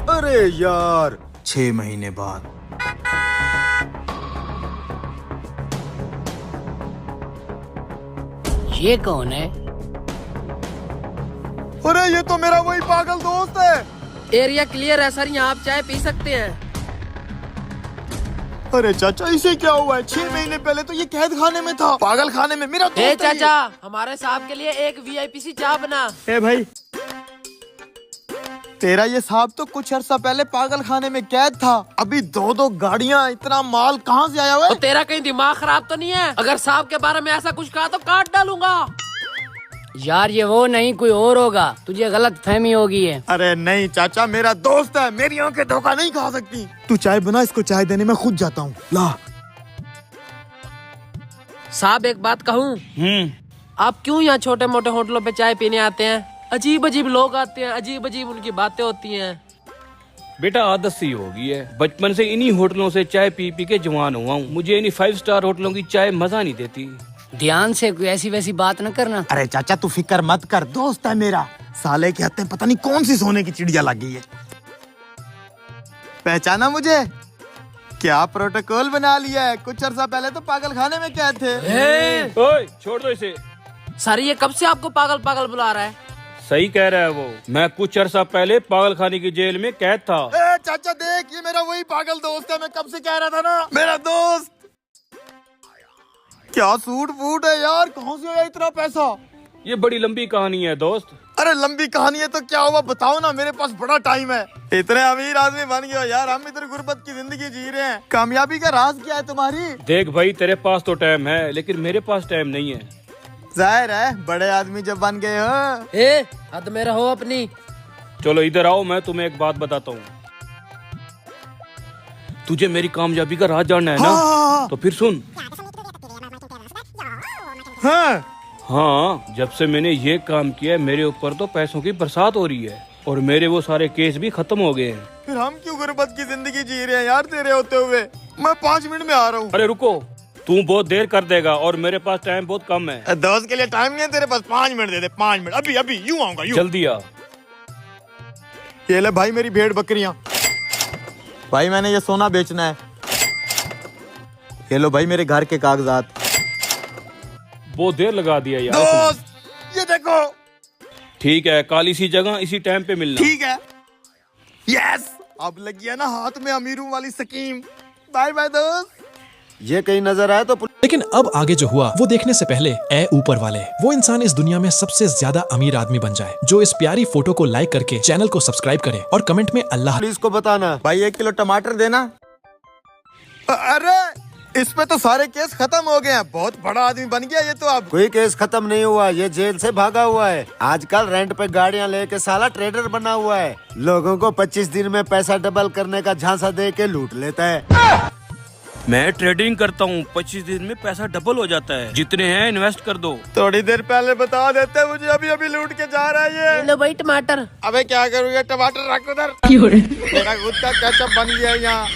अरे यार 6 महीने बाद। ये कौन है? अरे ये तो मेरा वही पागल दोस्त है। एरिया क्लियर है सर, यहाँ आप चाय पी सकते हैं। अरे चाचा इसे क्या हुआ है? 6 महीने पहले तो ये कैद खाने में था, पागल खाने में। मेरा दोस्त है चाचा, हमारे साहब के लिए एक VIP सी चाय बना। ए भाई, तेरा ये साहब तो कुछ अर्सा पहले पागल खाने में कैद था। अभी 2 गाड़ियाँ, इतना माल कहाँ से आया हुआ है? तो तेरा कहीं दिमाग खराब तो नहीं है? अगर साहब के बारे में ऐसा कुछ कहा तो काट डालूंगा। यार ये वो नहीं, कोई और होगा, तुझे गलत फहमी होगी है। अरे नहीं चाचा, मेरा दोस्त है, मेरी आंखें धोखा नहीं खा सकती। तू चाय बना, इसको चाय देने में खुद जाता हूँ। ला। साहब एक बात कहूँ, आप क्यों यहाँ छोटे मोटे होटलों पे चाय पीने आते हैं? अजीब अजीब लोग आते हैं, अजीब अजीब उनकी बातें होती हैं। बेटा आदत सी हो गई है, बचपन से इन्हीं होटलों से चाय पी पी के जवान हुआ हूँ। मुझे इन्हीं 5 स्टार होटलों की चाय मजा नहीं देती। ध्यान से, कोई ऐसी वैसी बात न करना। अरे चाचा तू फिक्र मत कर, दोस्त है मेरा। साले के हत्ते पता नहीं कौन सी सोने की चिड़िया लग गई है। पहचाना मुझे? क्या प्रोटोकॉल बना लिया है? कुछ अर्सा पहले तो पागल खाने में कैद थे। ओए छोड़ दो इसे। सर ये कब से आपको पागल पागल बुला रहा है? सही कह रहा है वो, मैं कुछ अर्सा पहले पागल खाने की जेल में कैद था। चाचा देख, ये मेरा वही पागल दोस्त है, मैं कब से कह रहा था ना, मेरा दोस्त। क्या सूट फूट है यार, कहाँ से आया इतना पैसा? ये बड़ी लंबी कहानी है दोस्त। अरे लंबी कहानी है तो क्या हुआ, बताओ ना, मेरे पास बड़ा टाइम है। इतने अमीर आदमी बन गए यार, हम इधर गुर्बत की जिंदगी जी रहे हैं। कामयाबी का राज क्या है तुम्हारी? देख भाई, तेरे पास तो टाइम है, लेकिन मेरे पास टाइम नहीं है। जाहिर है, बड़े आदमी जब बन गए हो। हद में रहो अपनी। चलो इधर आओ, मैं तुम्हें एक बात बताता हूँ। तुझे मेरी कामयाबी का राज जानना है ना? हाँ। तो फिर सुन। हाँ, जब से मैंने ये काम किया है, मेरे ऊपर तो पैसों की बरसात हो रही है और मेरे वो सारे केस भी खत्म हो गए हैं। फिर हम क्यों गुर्बत की जिंदगी जी रहे हैं यार तेरे होते हुए? मैं 5 मिनट में आ रहा हूँ। अरे रुको, तू बहुत देर कर देगा और मेरे पास टाइम बहुत कम है। दोस्त के लिए टाइम नहीं है तेरे पास? 5 मिनट दे दे, 5 मिनट। अभी अभी यूं आऊंगा, यूं। जल्दी आ। ये ले भाई मेरी भेड़ बकरियां। भाई मैंने ये सोना बेचना है। ये लो भाई मेरे घर के कागजात। बहुत देर लगा दिया यार। दोस्त ये देखो। ठीक है, काली सी जगह इसी टाइम पे मिलना। ठीक है। यस, अब लग गया ना हाथ में अमीरों वाली स्कीम। बाय बाय दोस्त। ये कहीं नजर आया तो। लेकिन अब आगे जो हुआ वो देखने से पहले ए ऊपर वाले, वो इंसान इस दुनिया में सबसे ज्यादा अमीर आदमी बन जाए जो इस प्यारी फोटो को लाइक करके चैनल को सब्सक्राइब करे और कमेंट में अल्लाह पुलिस को बताना। भाई 1 किलो टमाटर देना। अरे इस पे तो सारे केस खत्म हो गए हैं, बहुत बड़ा आदमी बन गया ये तो। अब कोई केस खत्म नहीं हुआ, ये जेल से भागा हुआ है। आजकल रेंट पे गाड़ियां लेके साला ट्रेडर बना हुआ है। लोगों को 25 दिन में पैसा डबल करने का झांसा दे के लूट लेता है। मैं ट्रेडिंग करता हूँ, 25 दिन में पैसा डबल हो जाता है। जितने हैं इन्वेस्ट कर दो। थोड़ी देर पहले बता देते, मुझे अभी अभी लूट के जा रहा है ये। लो भाई टमाटर। अबे क्या करूँगा, टमाटर रख उधर। मेरा खुद का केचप बन गया यहाँ।